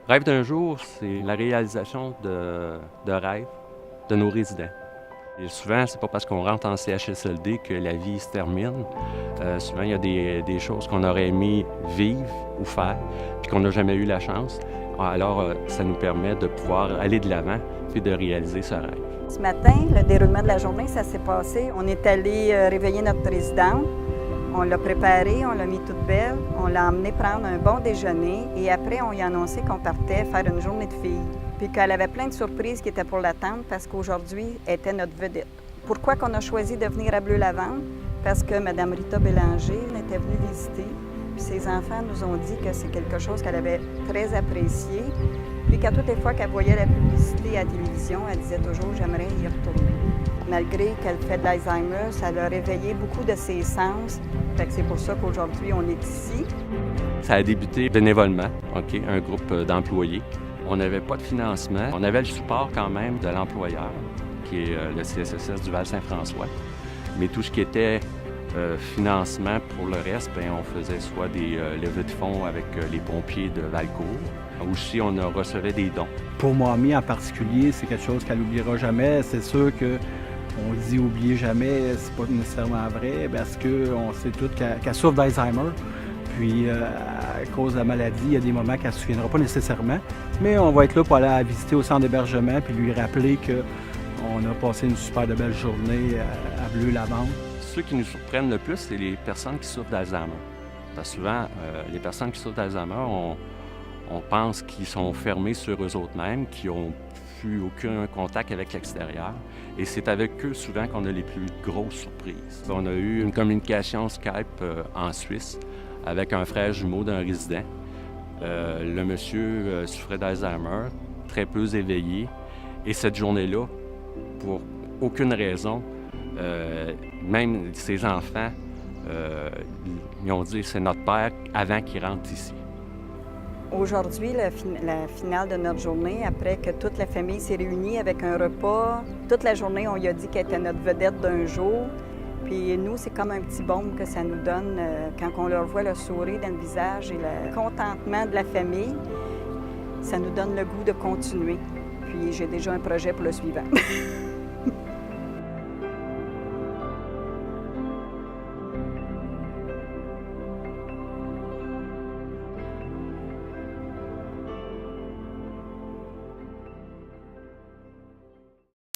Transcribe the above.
Rêve d'un jour, c'est la réalisation de rêves de nos résidents. Et souvent, c'est pas parce qu'on rentre en CHSLD que la vie se termine. Souvent, il y a des choses qu'on aurait aimé vivre ou faire, puis qu'on n'a jamais eu la chance. Alors, ça nous permet de pouvoir aller de l'avant et de réaliser ce rêve. Ce matin, le déroulement de la journée, ça s'est passé. On est allé réveiller notre présidente. On l'a préparée, on l'a mis toute belle. On l'a emmenée prendre un bon déjeuner. Et après, on lui a annoncé qu'on partait faire une journée de filles. Puis qu'elle avait plein de surprises qui étaient pour l'attendre parce qu'aujourd'hui, elle était notre vedette. Pourquoi qu'on a choisi de venir à Bleu-Lavande? Parce que Mme Rita Bélanger était venue visiter. Puis ses enfants nous ont dit que c'est quelque chose qu'elle avait très apprécié. Puis qu'à toutes les fois qu'elle voyait la publicité à la télévision, elle disait toujours « j'aimerais y retourner ». Malgré qu'elle fait de l'Alzheimer, ça l'a réveillé beaucoup de ses sens. Fait que c'est pour ça qu'aujourd'hui, on est ici. Ça a débuté bénévolement, un groupe d'employés. On n'avait pas de financement. On avait le support quand même de l'employeur, qui est le CSSS du Val-Saint-François. Mais tout ce qui était financement pour le reste, on faisait soit des levées de fonds avec les pompiers de Valcourt. Aussi, on recevait des dons. Pour Mamie en particulier, c'est quelque chose qu'elle n'oubliera jamais. C'est sûr qu'on dit « oublier jamais », c'est pas nécessairement vrai, parce qu'on sait tous qu'elle souffre d'Alzheimer. Puis, à cause de la maladie, il y a des moments qu'elle ne se souviendra pas nécessairement. Mais on va être là pour aller la visiter au centre d'hébergement puis lui rappeler qu'on a passé une super de belle journée à Bleu-Lavande. Ceux qui nous surprennent le plus, c'est les personnes qui souffrent d'Alzheimer. Parce que souvent, les personnes qui souffrent d'Alzheimer, on pense qu'ils sont fermés sur eux-mêmes, qu'ils n'ont plus aucun contact avec l'extérieur. Et c'est avec eux souvent qu'on a les plus grosses surprises. On a eu une communication Skype en Suisse avec un frère jumeau d'un résident. Le monsieur souffrait d'Alzheimer, très peu éveillé. Et cette journée-là, pour aucune raison, même ses enfants, ils ont dit « c'est notre père » avant qu'il rentre ici. Aujourd'hui, la finale de notre journée, après que toute la famille s'est réunie avec un repas, toute la journée, on lui a dit qu'elle était notre vedette d'un jour. Puis nous, c'est comme un petit baume que ça nous donne quand on leur voit le sourire dans le visage et le contentement de la famille. Ça nous donne le goût de continuer. Puis j'ai déjà un projet pour le suivant.